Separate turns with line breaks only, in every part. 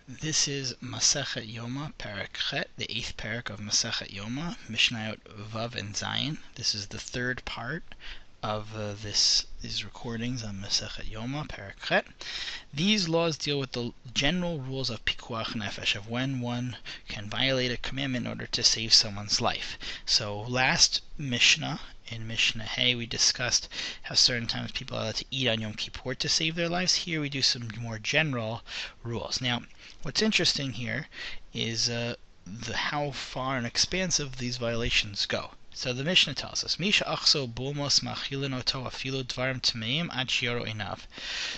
This is Masechet Yoma Perek, the 8th Perek of Masechet Yoma, Mishnayot Vav and Zayin. This is the third part of these recordings on Masechet Yoma Perek. These laws deal with the general rules of pikuach nefesh, of when one can violate a commandment in order to save someone's life. So last Mishnah, in Mishna Hey, we discussed how certain times people are allowed to eat on Yom Kippur to save their lives. Here we do some more general rules. Now, what's interesting here is how far and expansive these violations go. So the Mishnah tells us, Misha achso bulmos machilin oto afilu dvarim tmeim ad shioro einav.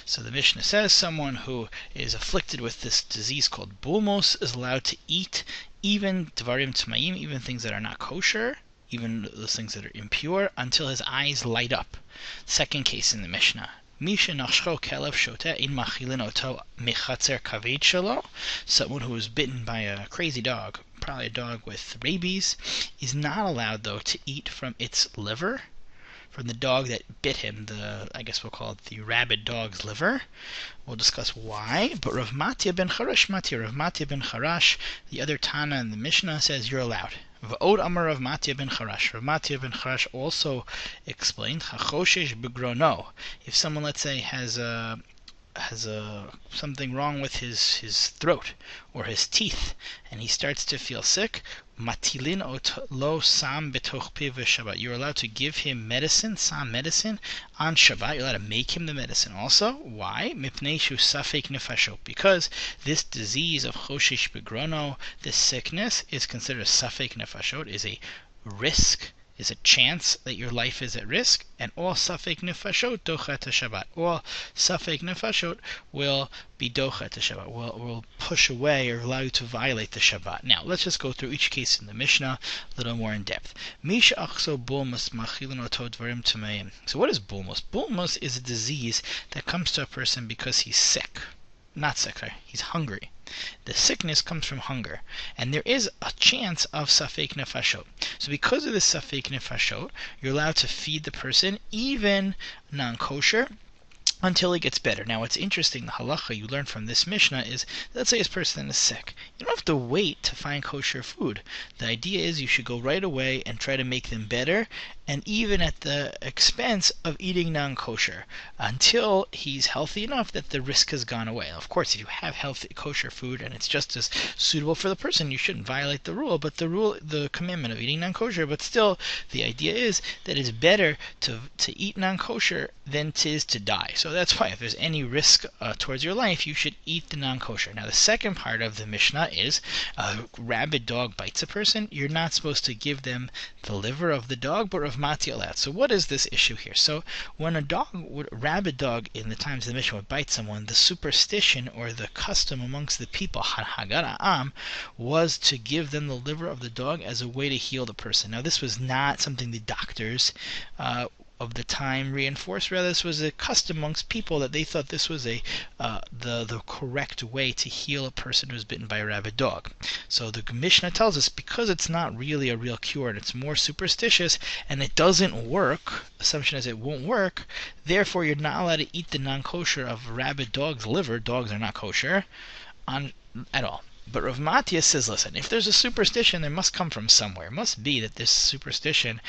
So the Mishnah says someone who is afflicted with this disease called bulmos is allowed to eat even dvarim tmeim, even things that are not kosher, even those things that are impure, until his eyes light up. Second case in the Mishnah. Misha nachshcho kelev shoteh in machilin oto mechatzer kaved shelo. Someone who was bitten by a crazy dog, probably a dog with rabies, is not allowed though to eat from its liver, from the dog that bit him, I guess we'll call it the rabid dog's liver. We'll discuss why. But Rav Matya ben Charash, the other Tana in the Mishnah, says you're allowed. V'od amar Rav Matya ben Charash. Rav Matya ben Charash also explained, Chachoshesh begrono. If someone, let's say, has something wrong with his throat or his teeth, and he starts to feel sick, matilin lo sam betoch piv v'Shabbat. You're allowed to give him medicine, sam medicine, on Shabbat. You're allowed to make him the medicine also. Why? Mipnei shu safek nefashot. Because this disease of choshesh begrono, this sickness, is considered safek nefashot, is a risk, is a chance that your life is at risk, and all safek nefashot dochet Shabbat. All safek nefashot will be dochet Shabbat, will push away or allow you to violate the Shabbat. Now, let's just go through each case in the Mishnah a little more in depth. Misha achso bulmus machilin oto dvarim tameim. So what is bulmus? Bulmus is a disease that comes to a person because he's sick. Not sick, sorry. He's hungry. The sickness comes from hunger, and there is a chance of safek nefashot. So because of this safek nefashot, you're allowed to feed the person, even non-kosher, until he gets better. Now, what's interesting, the halacha you learn from this Mishnah is, let's say this person is sick. You don't have to wait to find kosher food. The idea is you should go right away and try to make them better, and even at the expense of eating non-kosher, until he's healthy enough that the risk has gone away. Of course, if you have healthy kosher food and it's just as suitable for the person, you shouldn't violate the rule, the commandment of eating non-kosher. But still, the idea is that it's better to eat non-kosher than it is to die. So that's why if there's any risk towards your life, you should eat the non-kosher. Now, the second part of the Mishnah is a rabid dog bites a person. You're not supposed to give them the liver of the dog, but of Mati allowed. So what is this issue here? So when a rabid dog in the times of the Mishnah would bite someone, the superstition or the custom amongst the people, Hagar Am, was to give them the liver of the dog as a way to heal the person. Now, this was not something the doctors of the time reinforced. Rather, this was a custom amongst people that they thought this was the correct way to heal a person who was bitten by a rabid dog. So the Mishnah tells us, because it's not really a real cure and it's more superstitious and it doesn't work, assumption is it won't work, therefore you're not allowed to eat the non-kosher of rabid dog's liver. Dogs are not kosher at all. But Rav Matya says, listen, if there's a superstition, there must come from somewhere. It must be that this superstition,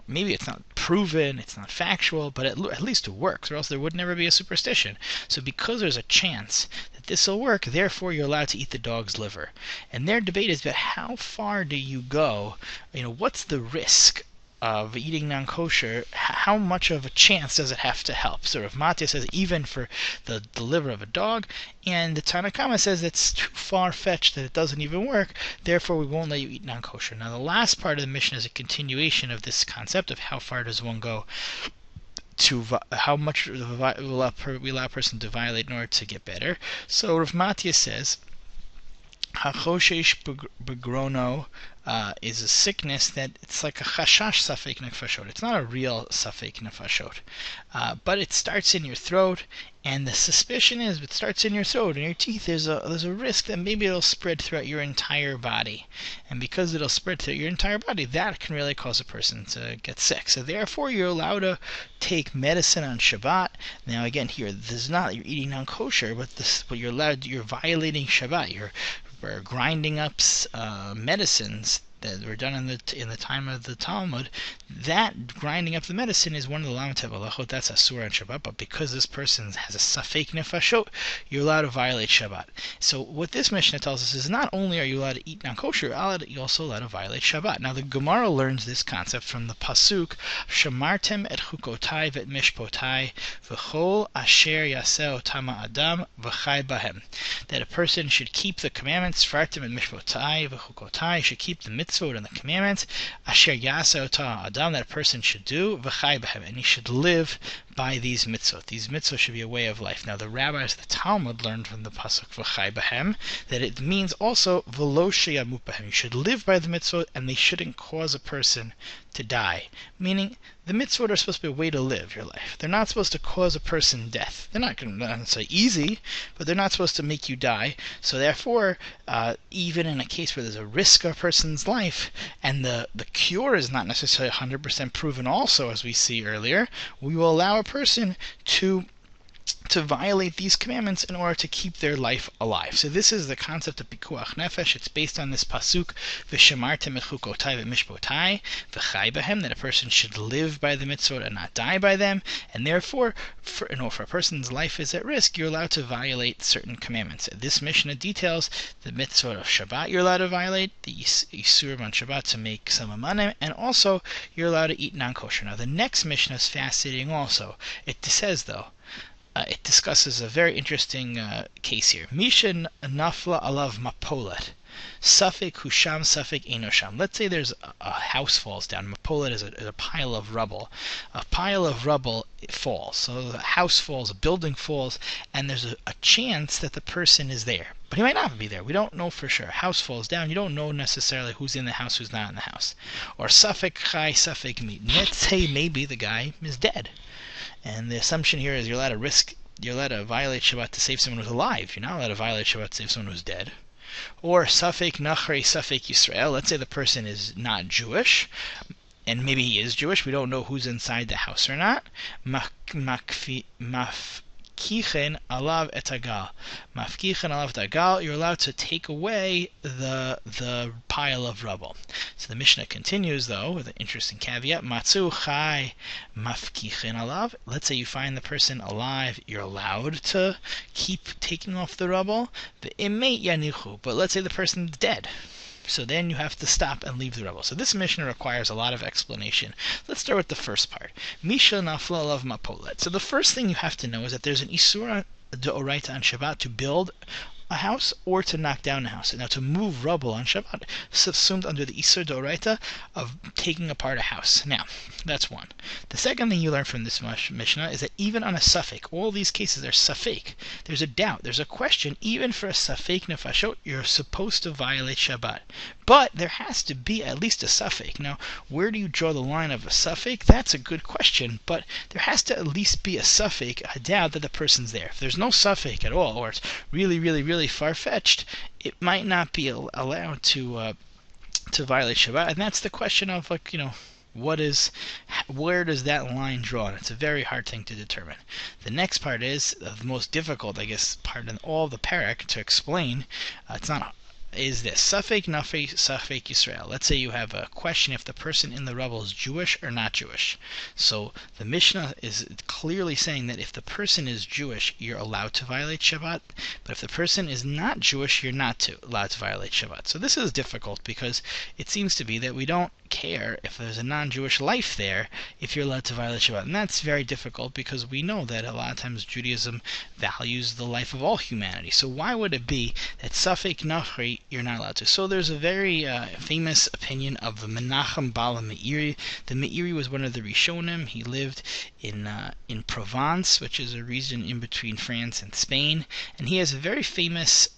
maybe it's not proven, it's not factual, but at least it works, or else there would never be a superstition. So because there's a chance that this will work, therefore you're allowed to eat the dog's liver. And their debate is about how far do you go, what's the risk of eating non-kosher? How much of a chance does it have to help? So Rav Matya says even for the liver of a dog, and the Tanna Kama says it's too far-fetched that it doesn't even work, therefore we won't let you eat non-kosher. Now, the last part of the Mishnah is a continuation of this concept of how far does one go to how much we allow a person to violate in order to get better. So Rav Matya says Hachoshesh begrono is a sickness that it's like a chashash safek nefashot. It's not a real safek nefashot, but it starts in your throat, and the suspicion is if it starts in your throat and your teeth, there's a risk that maybe it'll spread throughout your entire body, and because it'll spread throughout your entire body, that can really cause a person to get sick. So therefore, you're allowed to take medicine on Shabbat. Now again, here this is not you're eating non-kosher, but you're violating Shabbat. We're grinding up medicines that were done in the time of the Talmud. That grinding up the medicine is one of the Lamatev halachot. That's asur on Shabbat. But because this person has a safek nefashot, you're allowed to violate Shabbat. So what this Mishnah tells us is not only are you allowed to eat non-kosher, you're also allowed to violate Shabbat. Now the Gemara learns this concept from the pasuk Shamartem et chukotai v'et mishpotai v'chol asher yaseh otama adam v'chai bahem. That a person should keep the commandments, Fartem and Mishpotai, V'chukotai, should keep the mitzvot and the commandments, Asher Yaseh Ota Adam, that a person should do, V'chai B'hem, and he should live by these mitzvot. These mitzvot should be a way of life. Now the rabbis, the Talmud, learned from the pasuk V'chai B'hem that it means also V'lo sheyamut b'hem. You should live by the mitzvot, and they shouldn't cause a person to die. Meaning, the mitzvot are supposed to be a way to live your life. They're not supposed to cause a person death. They're not going to say easy, but they're not supposed to make you die. So therefore, even in a case where there's a risk of a person's life, and the cure is not necessarily 100% proven also, as we see earlier, we will allow a person to violate these commandments in order to keep their life alive. So this is the concept of pikuach nefesh. It's based on this pasuk v'shemartem et chukotai v'mishpotai v'chai b'hem, that a person should live by the mitzvot and not die by them, and therefore, for a person's life is at risk, you're allowed to violate certain commandments. This Mishnah details the mitzvot of Shabbat you're allowed to violate, the isurim on Shabbat to make some amanim, and also you're allowed to eat non-kosher. Now the next Mishnah is fascinating also. It says though, it discusses a very interesting case here. Misha nafla alav mapolet. Safek husham, safek enosham. Let's say there's a house falls down. Mapolet is a pile of rubble. A pile of rubble falls. So the house falls, a building falls, and there's a chance that the person is there. But he might not be there. We don't know for sure. A house falls down. You don't know necessarily who's in the house, who's not in the house. Or safek chai, safek mit. Let's say maybe the guy is dead. And the assumption here is you're allowed to violate Shabbat to save someone who's alive. You're not allowed to violate Shabbat to save someone who's dead. Or Safek Nachri, Safek Yisrael. Let's say the person is not Jewish, and maybe he is Jewish. We don't know who's inside the house or not. Mafkichen alav etagal. Mafkichen alav etagal. You're allowed to take away the pile of rubble. So the Mishnah continues though with an interesting caveat. Matzu chai mafkichen alav. Let's say you find the person alive. You're allowed to keep taking off the rubble. The imeit yanichu. But let's say the person's dead. So then you have to stop and leave the rubble. So this Mishnah requires a lot of explanation. Let's start with the first part. Misha nafla alav mapolet. So the first thing you have to know is that there's an isura d'oraita on Shabbat to build a house or to knock down a house. And now to move rubble on Shabbat is subsumed under the Isur d'oraita of taking apart a house. Now, that's one. The second thing you learn from this Mishnah is that even on a safek, all these cases are safek. There's a doubt, there's a question. Even for a safek nefashot, you're supposed to violate Shabbat. But there has to be at least a safek. Now, where do you draw the line of a safek? That's a good question, but there has to at least be a safek, a doubt that the person's there. If there's no safek at all, or it's really, really, really far-fetched, it might not be allowed to violate Shabbat. And that's the question of, where does that line draw? And it's a very hard thing to determine. The next part is the most difficult, I guess, part in all the Perek to explain. Is this Safek Nafri Safek Yisrael? Let's say you have a question if the person in the rubble is Jewish or not Jewish. So the Mishnah is clearly saying that if the person is Jewish, you're allowed to violate Shabbat, but if the person is not Jewish, you're not allowed to violate Shabbat. So this is difficult because it seems to be that we don't care if there's a non-Jewish life there if you're allowed to violate Shabbat. And that's very difficult because we know that a lot of times Judaism values the life of all humanity. So why would it be that Safek Nafri you're not allowed to. So there's a very famous opinion of the Menachem Bala Meiri. The Meiri was one of the Rishonim. He lived in Provence, which is a region in between France and Spain, and he has a very famous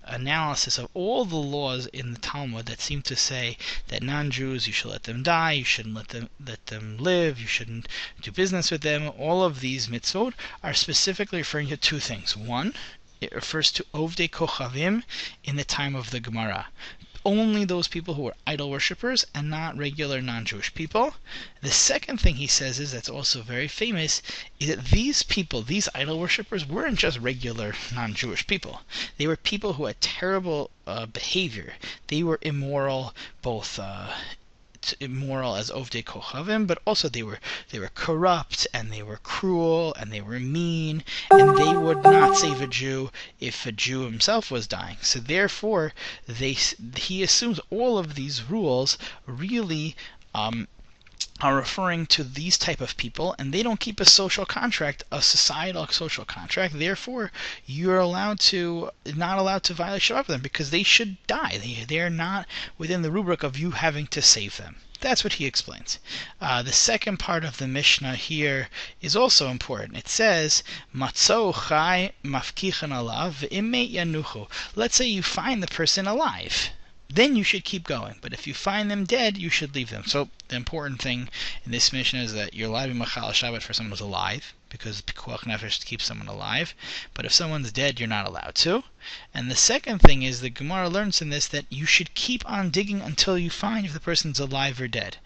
analysis of all the laws in the Talmud that seem to say that non-Jews, you should let them die, you shouldn't let them live, you shouldn't do business with them. All of these mitzvot are specifically referring to two things. One, it refers to Ovdei Kochavim in the time of the Gemara. Only those people who were idol worshippers and not regular non-Jewish people. The second thing he says is, that's also very famous, is that these people, these idol worshippers, weren't just regular non-Jewish people. They were people who had terrible behavior. They were immoral, both immoral as Ovdei Kochavim, but also they were corrupt, and they were cruel, and they were mean, and they would not save a Jew if a Jew himself was dying. So therefore, he assumes all of these rules really are referring to these type of people, and they don't keep a social contract, a societal social contract. Therefore, you're not allowed to violate Shabbat with them, because they should die. They're not within the rubric of you having to save them. That's what he explains. The second part of the Mishnah here is also important. It says, Matzo chai mafkichan alav ve'im yanuchu. Let's say you find the person alive. Then you should keep going. But if you find them dead, you should leave them. So the important thing in this Mishnah is that you're allowed to be machal Shabbat for someone who's alive, because pikuach nefesh keeps someone alive. But if someone's dead, you're not allowed to. And the second thing is, the Gemara learns in this that you should keep on digging until you find if the person's alive or dead.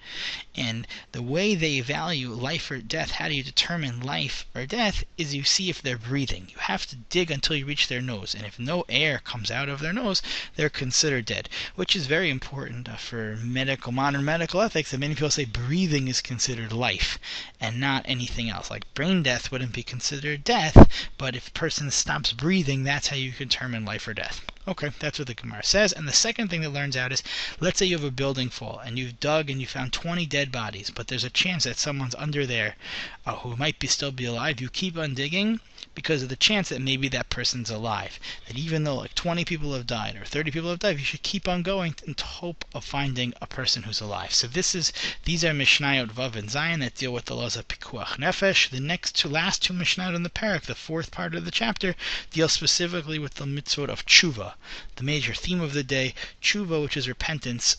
And the way they value life or death, how do you determine life or death, is you see if they're breathing. You have to dig until you reach their nose, and if no air comes out of their nose, they're considered dead, which is very important for modern medical ethics. That many people say breathing is considered life and not anything else. Like brain death wouldn't be considered death, but if a person stops breathing, that's how you determine life or death. Okay, that's what the Gemara says. And the second thing that learns out is, let's say you have a building fall, and you've dug and you found 20 dead bodies, but there's a chance that someone's under there who might still be alive. You keep on digging because of the chance that maybe that person's alive. That even though like 20 people have died or 30 people have died, you should keep on going in hope of finding a person who's alive. So these are Mishnayot Vav and Zayin that deal with the laws of Pikuach Nefesh. The last two Mishnayot in the Perek, the fourth part of the chapter, deal specifically with the mitzvot of tshuva, the major theme of the day, tshuva, which is repentance